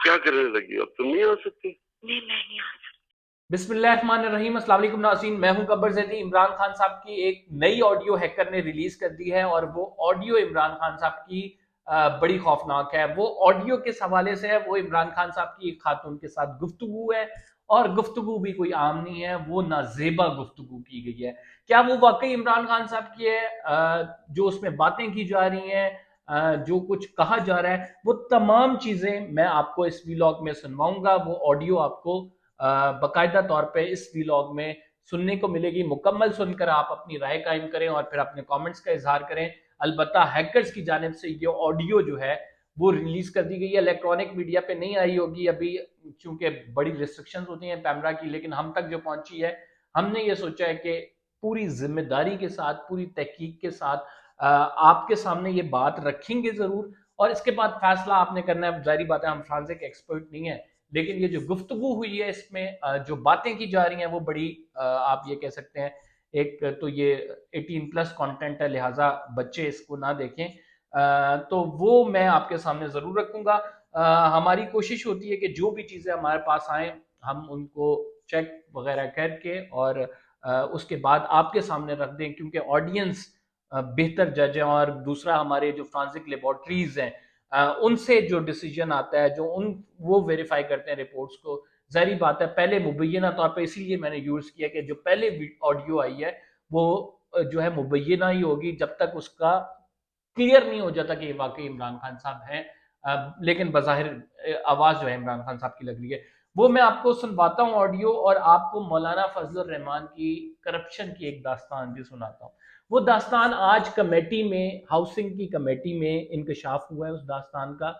क्या करने लगी हो? अब तुम नहीं आ सकती? नहीं, मैं नहीं आ सकती। बिस्मिल्लाहिर्रहमानिर्रहीम, अस्सलाम वालेकुम नाज़रीन। मैं हूं गब्बर ज़ैदी। इमरान खान साहब की एक नई ऑडियो हैकर ने रिलीज कर दी है और वो ऑडियो इमरान खान साहब की बड़ी खौफनाक है। वो ऑडियो किस हवाले से है? वो इमरान खान साहब की एक खातून के साथ गुफ्तगू है और गुफ्तगू भी कोई आम नहीं है, वो नाजेबा गुफ्तगू की गई है। क्या वो वाकई इमरान खान साहब की है? जो उसमें बातें की जा रही हैं, जो कुछ कहा जा रहा है, वो तमाम चीजें मैं आपको इस व्लॉग में सुनवाऊंगा। वो ऑडियो आपको बाकायदा तौर पे इस व्लॉग में सुनने को मिलेगी। मुकम्मल सुनकर आप अपनी राय कायम करें और फिर अपने कमेंट्स का इजहार करें। अलबत्ता हैकर्स की जानिब से ये ऑडियो जो है वो रिलीज कर दी गई है। इलेक्ट्रॉनिक मीडिया पे नहीं आई होगी अभी, क्योंकि बड़ी रिस्ट्रिक्शंस होती हैं पैमरा की, लेकिन हम तक जो पहुंची है, हमने ये सोचा है कि पूरी जिम्मेदारी के साथ, पूरी तहकीक के साथ आपके सामने ये बात रखेंगे जरूर। और इसके बाद फैसला आपने करना है। जारी बात है, हम फ्रांसिक एक्सपर्ट नहीं है, लेकिन ये जो गुफ्तगू हुई है इसमें जो बातें की जा रही हैं वो बड़ी आप ये कह सकते हैं, एक तो ये 18+ कंटेंट है, लिहाजा बच्चे इसको ना देखें। तो वो मैं आपके सामने जरूर रखूंगा। हमारी कोशिश होती है कि जो भी चीजें हमारे पास आए हम उनको चेक वगैरह करके और उसके बाद आपके सामने रख दें, क्योंकि ऑडियंस बेहतर जज है। और दूसरा, हमारे जो फ्रांसिक लेबोरेटरीज हैं उनसे जो डिसीजन आता है, जो उन वो वेरीफाई करते हैं रिपोर्ट्स को। जारी बात है, पहले मुबैना तौर पे इसीलिए मैंने यूज किया कि जो पहले ऑडियो आई है वो जो है मुबैना ही होगी, जब तक उसका क्लियर नहीं हो जाता कि ये वाकई इमरान खान साहब हैं। लेकिन बज़ाहिर आवाज जो है इमरान खान साहब की लग रही है। वो मैं आपको सुनवाता हूँ ऑडियो, और आपको मौलाना फजलुर रहमान की करप्शन की एक दास्तान भी सुनाता हूँ। वो दास्तान आज कमेटी में, हाउसिंग की कमेटी में इंकशाफ हुआ है उस दास्तान का,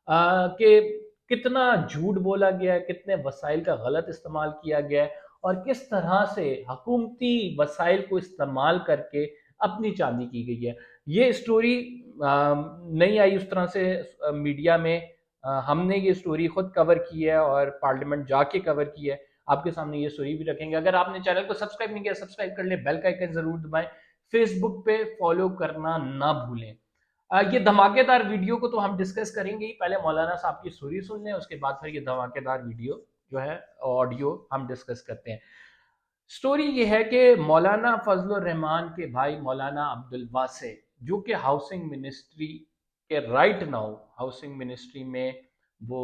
कि कितना झूठ बोला गया है, कितने वसाइल का गलत इस्तेमाल किया गया है, और किस तरह से हुकूमती वसाइल को इस्तेमाल करके अपनी चांदी की गई है। ये स्टोरी नहीं आई उस तरह से मीडिया में। हमने ये स्टोरी खुद कवर की है और पार्लियामेंट जाके कवर की है। आपके सामने ये स्टोरी भी रखेंगे। अगर आपने चैनल को सब्सक्राइब नहीं किया, सब्सक्राइब कर ले, बेल का आइकन जरूर दबाएं, फेसबुक पे फॉलो करना ना भूलें। ये धमाकेदार वीडियो को तो हम डिस्कस करेंगे ही। पहले मौलाना साहब की स्टोरी सुन लें, उसके बाद फिर ये धमाकेदार वीडियो जो है, ऑडियो, हम डिस्कस करते हैं। स्टोरी ये है कि मौलाना फजलुर रहमान के भाई मौलाना अब्दुल वासे, जो कि हाउसिंग मिनिस्ट्री के राइट नाउ हाउसिंग मिनिस्ट्री में वो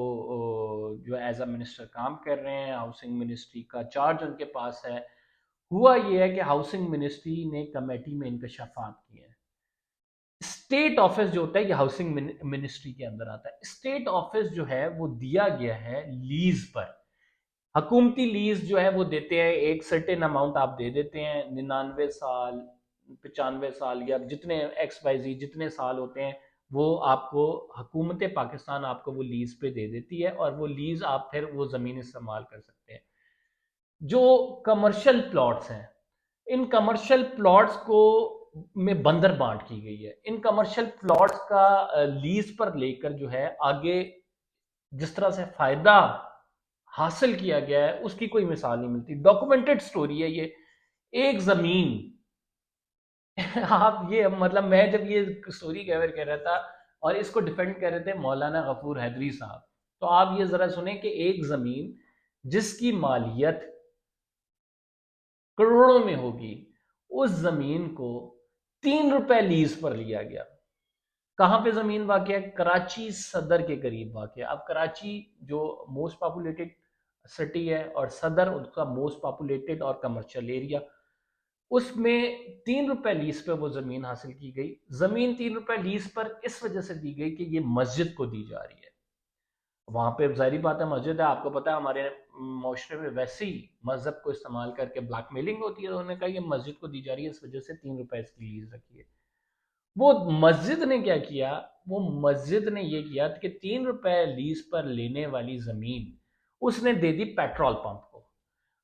जो एज अ मिनिस्टर काम कर रहे हैं, हाउसिंग मिनिस्ट्री का चार्ज उनके पास है। हुआ ये है कि हाउसिंग मिनिस्ट्री ने कमेटी में इंकशाफात किए हैं। स्टेट ऑफिस जो होता है ये हाउसिंग मिनिस्ट्री के अंदर आता है। स्टेट ऑफिस जो है वो दिया गया है लीज पर। हकूमती लीज जो है वो देते हैं, एक सर्टेन अमाउंट आप दे देते हैं, 99 साल, 95 साल, या जितने XYZ जितने साल होते हैं, वो आपको हुकूमत पाकिस्तान आपको वो लीज पे दे देती है, और वो लीज आप फिर वो जमीन इस्तेमाल कर सकते हैं। जो कमर्शियल प्लॉट्स हैं, इन कमर्शियल प्लॉट्स को में बंदर बांट की गई है। इन कमर्शियल प्लॉट्स का लीज पर लेकर जो है आगे जिस तरह से फायदा हासिल किया गया है उसकी कोई मिसाल नहीं मिलती। डॉक्यूमेंटेड स्टोरी है ये। एक जमीन आप ये मतलब, मैं जब ये स्टोरी कवर कर रहा था और इसको डिफेंड कर रहे थे मौलाना गफूर हैदरी साहब, तो आप ये जरा सुने कि एक जमीन जिसकी मालियत करोड़ों में होगी, उस जमीन को 3 रुपए लीज पर लिया गया। कहां पे जमीन वाक़ है? कराची सदर के करीब वाक़ है। अब कराची जो मोस्ट पॉपुलेटेड सिटी है और सदर उसका मोस्ट पॉपुलेटेड और कमर्शियल एरिया, उसमें 3 रुपए लीज पे वो जमीन हासिल की गई। जमीन 3 रुपए लीज पर इस वजह से दी गई कि ये मस्जिद को दी जा रही है। वहां पे जाहिर बात है मस्जिद है, आपको पता है हमारे माशरे में वैसे ही मजहब को इस्तेमाल करके ब्लैकमेलिंग होती है। उन्होंने कहा ये मस्जिद को दी जा रही है, इस वजह से 3 रुपए इसकी लीज रखी है। वो मस्जिद ने क्या किया? वो मस्जिद ने ये किया कि 3 रुपए लीज पर लेने वाली जमीन उसने दे दी पेट्रोल पंप को।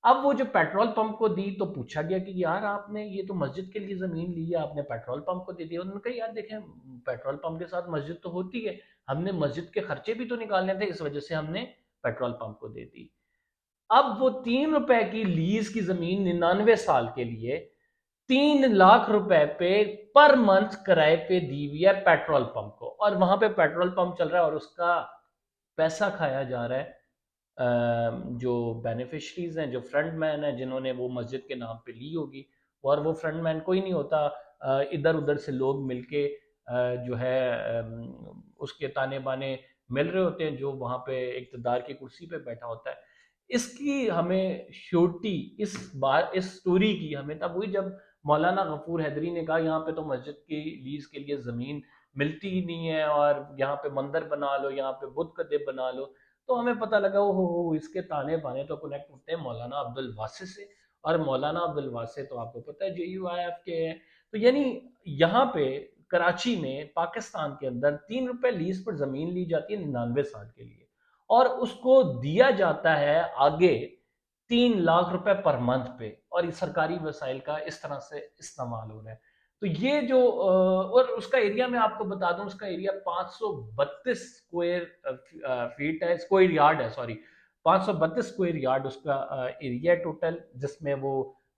अब वो जो पेट्रोल पंप को दी तो पूछा गया कि यार आपने ये तो मस्जिद के लिए जमीन ली है, आपने पेट्रोल पंप को दे दिया। उन्होंने कहा यार देखें, पेट्रोल पंप के साथ मस्जिद तो होती है, हमने मस्जिद के खर्चे भी तो निकालने थे, इस वजह से हमने पेट्रोल पंप को दे दी। अब वो 3 रुपए की लीज की जमीन 99 साल के लिए 3 लाख रुपए पे पर मंथ किराए पे दी हुई है पेट्रोल पंप को, और वहां पे पेट्रोल पंप चल रहा है और उसका पैसा खाया जा रहा है। जो बेनिफिशरीज हैं, जो फ्रंट मैन हैं, जिन्होंने वो मस्जिद के नाम पे ली होगी, और वो फ्रंट मैन कोई नहीं होता, इधर उधर से लोग मिलके जो है उसके ताने बाने मिल रहे होते हैं, जो वहाँ पे इक़्तिदार की कुर्सी पे बैठा होता है। इसकी हमें श्योरिटी इस बार इस स्टोरी की हमें तब हुई जब मौलाना गफूर हैदरी ने कहा यहाँ पे तो मस्जिद की लीज के लिए ज़मीन मिलती ही नहीं है, और यहाँ पे मंदिर बना लो, यहाँ पे बुत कदे बना लो। तो हमें पता लगा ओ हो इसके ताने बाने तो कनेक्ट होते हैं मौलाना अब्दुल वासे से, और मौलाना अब्दुल वासे तो आपको पता है JUIF के हैं। तो यानी यहाँ पे कराची में पाकिस्तान के अंदर 3 रुपए लीज पर जमीन ली जाती है 99 साल के लिए, और उसको दिया जाता है आगे 3 लाख रुपए पर मंथ पे, और ये सरकारी वसाइल का इस तरह से इस्तेमाल हो रहा है। तो ये जो और उसका एरिया मैं आपको बता दूं, उसका एरिया 532 स्क्वायर फीट है, स्क्वायर यार्ड है, सॉरी, 532 स्क्वायर यार्ड उसका एरिया है टोटल, जिसमें वो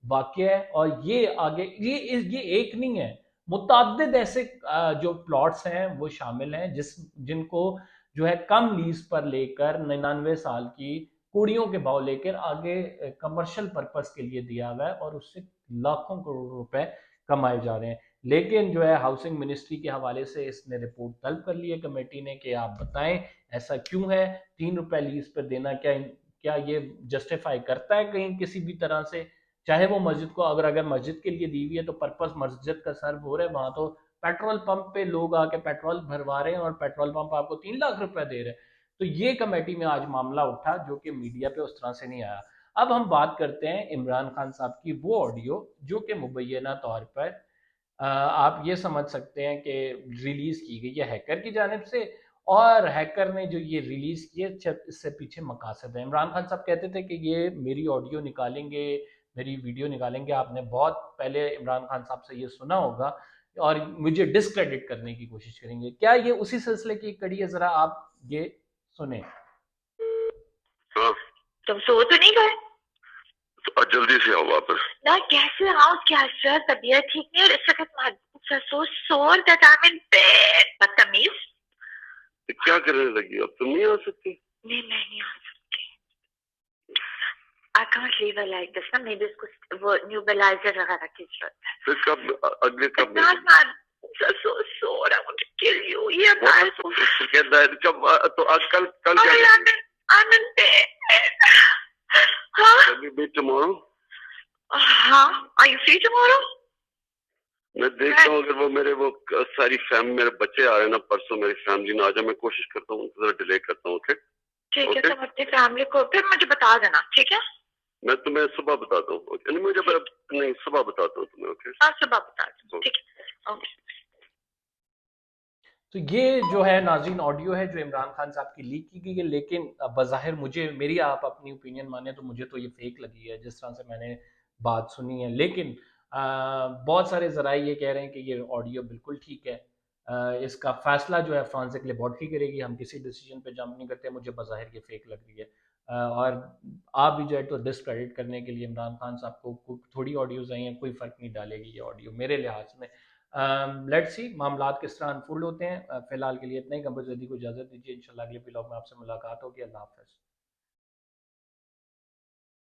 वाक़ है। और ये आगे ये एक नहीं है, मुतअद्दिद ऐसे जो प्लॉट्स हैं वो शामिल हैं जिनको जो है कम लीज पर लेकर 99 साल की कुड़ियों के भाव लेकर आगे कमर्शियल पर्पस के लिए दिया हुआ है, और उससे लाखों करोड़ रुपए कमाए जा रहे हैं। लेकिन जो है हाउसिंग मिनिस्ट्री के हवाले से इसने रिपोर्ट तलब कर ली है कमेटी ने कि आप बताएं ऐसा क्यों है, 3 रुपए लीज पर देना क्या ये जस्टिफाई करता है कहीं किसी भी तरह से? चाहे वो मस्जिद को, अगर मस्जिद के लिए दी हुई है तो पर्पस मस्जिद का सर्व हो रहा है, वहां तो पेट्रोल पंप पे लोग आके पेट्रोल भरवा रहे हैं और पेट्रोल पंप आपको 3 लाख रुपए दे रहे हैं। तो ये कमेटी में आज मामला उठा जो कि मीडिया पे उस तरह से नहीं आया। अब हम बात करते हैं इमरान खान साहब की वो ऑडियो जो कि मुबैना तौर पर आप ये समझ सकते हैं कि रिलीज की गई है हैकर की जानिब से, और हैकर ने जो ये रिलीज की है इससे पीछे मकासद है। इमरान खान साहब कहते थे कि ये मेरी ऑडियो निकालेंगे, मेरी वीडियो निकालेंगे। आपने बहुत पहले इमरान खान साहब से ये सुना होगा, और मुझे डिस्क्रेडिट करने की कोशिश करेंगे। क्या ये उसी सिलसिले की कड़ी है? जरा आप ये सुने। हाँ, तुम सो तो नहीं गए? तो जल्दी से आओ वापस। ना कैसे आओ, क्या सर तबीयत ठीक नहीं और इस वक्त सो सोर that I am in bed. बदतमीज। क्या करने लगी अब? तुम नहीं आ सकती? नहीं, मैं नहीं आ सकती। I can't leave her like this ना, मेरे इसको वो न्यूबलाइजर वगैरह की जरूरत है। फिर कब, अगले कब? so sore, I want to kill you. ये कहता है कब? तो आज कल क्या? I'm in bed. हाँ? Can you be tomorrow? हाँ, are you free tomorrow? मैं देखता हूँ अगर वो मेरे वो सारी फैमिली, मेरे बच्चे आ रहे हैं ना परसों, मेरी फैमिली ना आ जाए, मैं कोशिश करता हूँ, थोड़ा डिले करता हूँ। ओके ठीक है, तुम अपनी फैमिली को फिर मुझे बता देना, ठीक है? मैं तुम्हें सुबह बताता हूँ। नहीं, मुझे नहीं, सुबह बताता हूँ तुम्हें। ओके, हाँ, सुबह बता दो, ठीक है, ओके। तो ये जो है नाज़रीन ऑडियो है जो इमरान खान साहब की लीक की गई है, लेकिन बज़ाहिर मुझे, मेरी आप अपनी ओपिनियन माने तो मुझे तो ये फेक लगी है जिस तरह से मैंने बात सुनी है। लेकिन बहुत सारे ज़राए ये कह रहे हैं कि ये ऑडियो बिल्कुल ठीक है। इसका फैसला जो है फ्रांसिक लेबॉर्ट्री करेगी, हम किसी डिसीजन पे जंप नहीं करते। मुझे बज़ाहिर ये फेक लग रही है, और आप भी जो है तो डिस्क्रेडिट करने के लिए इमरान खान साहब को थोड़ी ऑडियोज़ आई हैं, कोई फ़र्क नहीं डालेगी ये ऑडियो मेरे लिहाज में। लेट्स सी मामलात किस तरह अनफोल्ड होते हैं। फिलहाल के लिए इतना ही। कबर जदी को इजाज़त दीजिए, इंशाल्लाह अगले व्लॉग में आपसे मुलाकात होगी। अल्लाह हाफ़िज़।